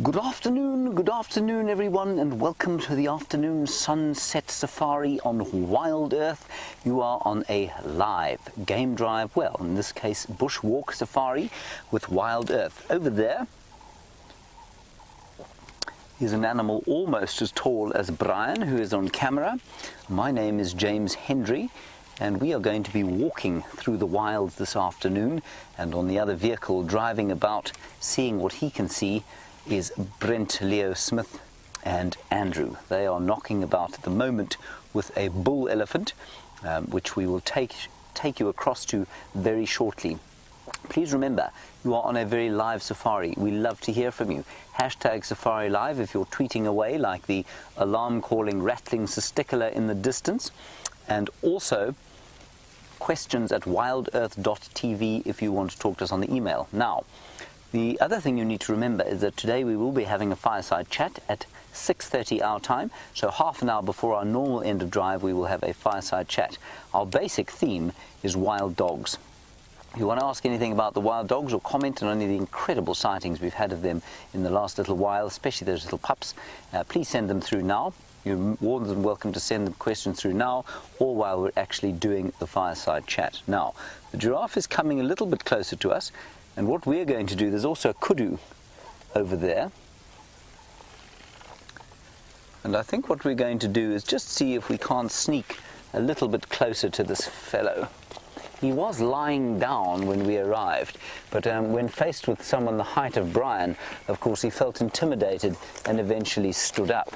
Good afternoon everyone, and welcome to the afternoon sunset safari on WildEarth. You are on a live game drive, well in this case bushwalk safari with WildEarth. Over there is an animal almost as tall as Brian, who is on camera. My name is James Hendry, and we are going to be walking through the wilds this afternoon, and on the other vehicle driving about seeing what he can see is Brent Leo Smith and Andrew. They are knocking about at the moment with a bull elephant, which we will take you across to very shortly. Please remember, you are on a very live safari. We love to hear from you. Hashtag Safari Live if you're tweeting away like the alarm calling rattling testicular in the distance, and also questions at wildearth.tv if you want to talk to us on the email. Now, the other thing you need to remember is that today we will be having a fireside chat at 6:30 our time, so half an hour before our normal end of drive we will have a fireside chat. Our basic theme is wild dogs. If you want to ask anything about the wild dogs or comment on any of the incredible sightings we've had of them in the last little while, especially those little pups, please send them through now. You're more than welcome to send them questions through now or while we're actually doing the fireside chat. Now, the giraffe is coming a little bit closer to us. And what we're going to do, there's also a kudu over there. And I think what we're going to do is just see if we can't sneak a little bit closer to this fellow. He was lying down when we arrived, but when faced with someone the height of Brian, of course he felt intimidated and eventually stood up.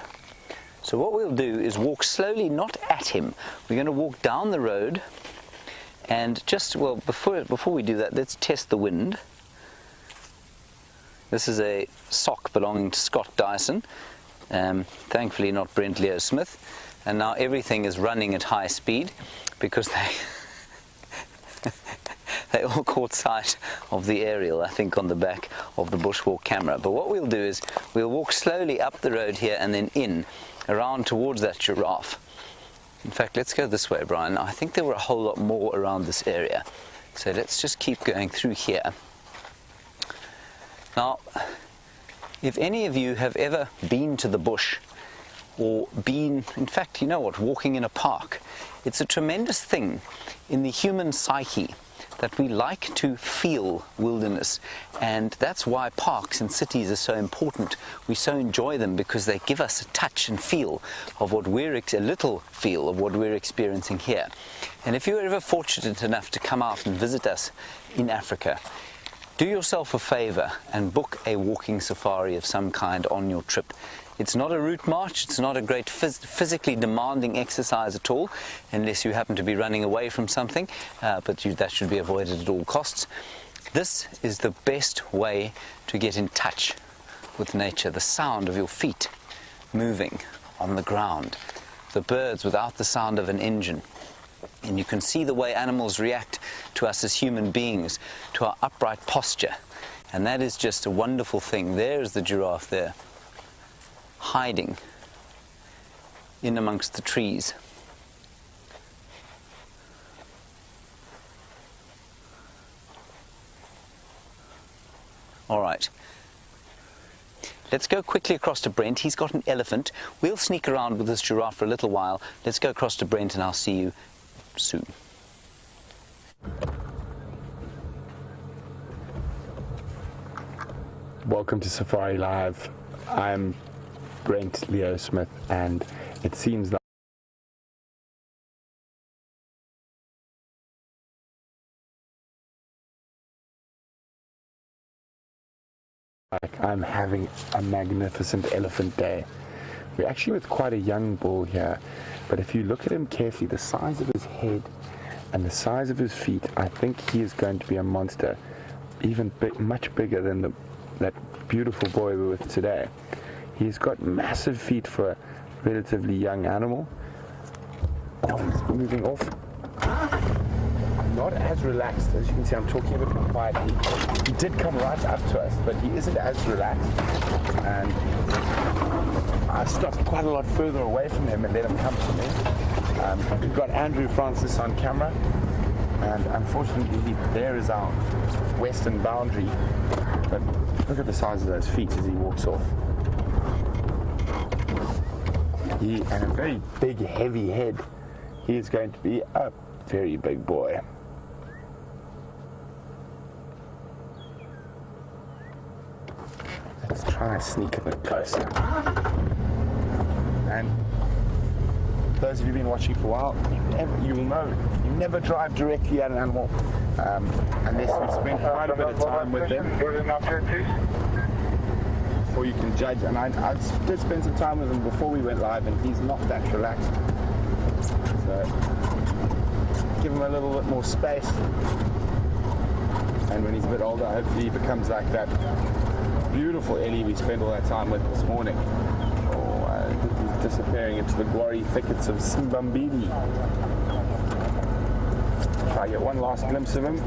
So what we'll do is walk slowly, not at him. We're going to walk down the road. And just, well, before we do that, let's test the wind. This is a sock belonging to Scott Dyson, thankfully not Brent Leo Smith. And now everything is running at high speed because they all caught sight of the aerial, I think, on the back of the bushwalk camera. But what we'll do is we'll walk slowly up the road here and then in, around towards that giraffe. In fact, let's go this way, Brian. I think there were a whole lot more around this area. So let's just keep going through here. Now, if any of you have ever been to the bush or been, in fact, you know what, walking in a park, it's a tremendous thing in the human psyche that we like to feel wilderness, and that's why parks and cities are so important. We so enjoy them because they give us a touch and feel of what we're experiencing here. And if you're ever fortunate enough to come out and visit us in Africa, do yourself a favor and book a walking safari of some kind on your trip. It's not a route march, it's not a great physically demanding exercise at all, unless you happen to be running away from something, but that should be avoided at all costs. This is the best way to get in touch with nature, the sound of your feet moving on the ground, the birds without the sound of an engine. And you can see the way animals react to us as human beings, to our upright posture. And that is just a wonderful thing. There's the giraffe there, hiding in amongst the trees. All right. Let's go quickly across to Brent. He's got an elephant. We'll sneak around with this giraffe for a little while. Let's go across to Brent and I'll see you soon. Welcome to Safari Live. I'm Brent Leo Smith, and it seems like I'm having a magnificent elephant day. We're actually with quite a young bull here, but if you look at him carefully, the size of his head and the size of his feet, I think he is going to be a monster, even much bigger than that beautiful boy we're with today. He's got massive feet for a relatively young animal. Now he's moving off. Not as relaxed. As you can see, I'm talking a bit more quietly. He did come right up to us, but he isn't as relaxed. And I stopped quite a lot further away from him and let him come to me. We've got Andrew Francis on camera, and unfortunately there is our western boundary. But Look at the size of those feet as he walks off. And a very big, heavy head. He is going to be a very big boy. Let's try and sneak a bit closer. And those of you who've been watching for a while, you will know you never drive directly at an animal unless you've spent quite a bit of time with them before you can judge. And I did spend some time with him before we went live, and he's not that relaxed. So give him a little bit more space, and when he's a bit older, hopefully he becomes like that beautiful Ellie we spent all that time with this morning. He's disappearing into the gory thickets of Simbambili. Try to get one last glimpse of him.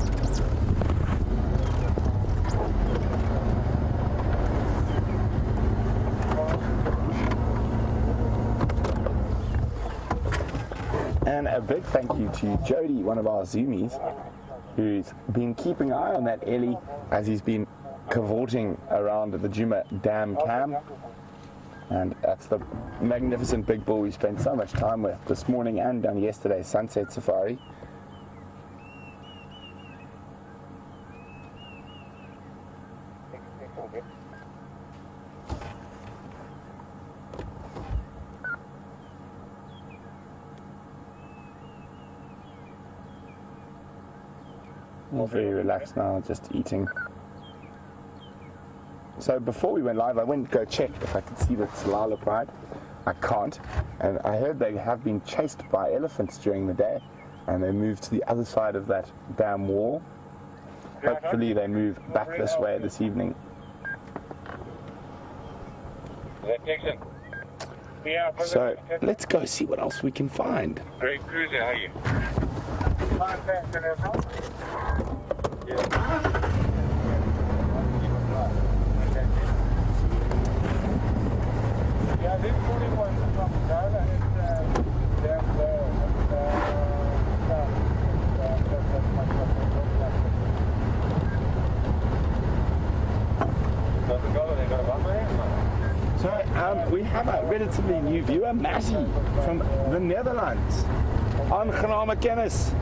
And a big thank you to Jody, one of our Zoomies, who's been keeping an eye on that Ellie as he's been cavorting around the Djuma Dam Cam. And that's the magnificent big bull we spent so much time with this morning and on yesterday's sunset safari. I'm very relaxed now, just eating. So before we went live, I went to go check if I could see the Tsalala Pride. I can't, and I heard they have been chased by elephants during the day, and they moved to the other side of that dam wall. Hopefully they move back this way this evening. So let's go see what else we can find. Great cruiser, how are you? Yeah, this 41 from Ghana is down there. So we have a relatively new viewer, Matty, from the Netherlands. Aangename kennis.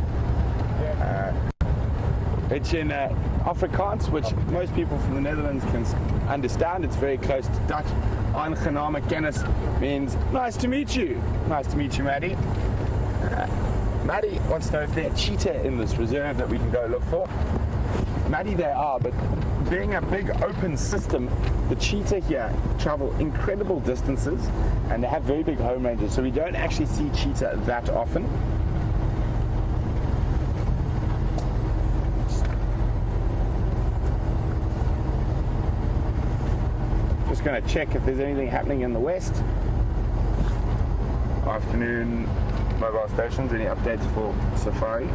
It's in Afrikaans, which most people from the Netherlands can understand. It's very close to Dutch. Aangename kennis means nice to meet you. Nice to meet you, Maddie. Maddie wants to know if there's a cheetah in this reserve that we can go look for. Maddie, there are, but being a big open system, the cheetah here travel incredible distances and they have very big home ranges, so we don't actually see cheetah that often. Just going to check if there's anything happening in the west. Afternoon mobile stations, any updates for Safari?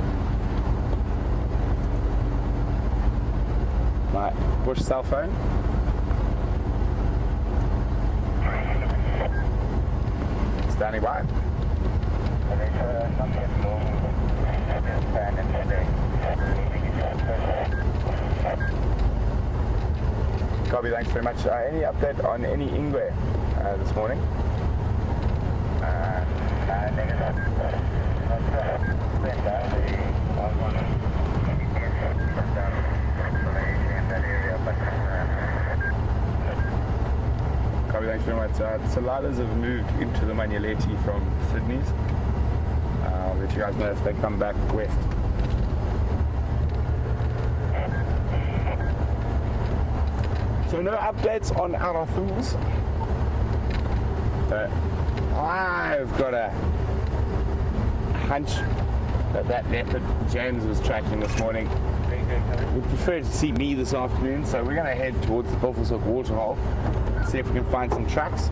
My bush cell phone. Standing by. Copy, thanks very much. Any update on any Ingwe this morning? Copy, thanks very much. Saladas have moved into the Manyaleti from Sydney's. I'll let you guys know if they come back west. So no updates on Arathus. I've got a hunch that leopard James was tracking this morning would prefer to see me this afternoon, so we're going to head towards the Buffelshoek waterhole, see if we can find some tracks.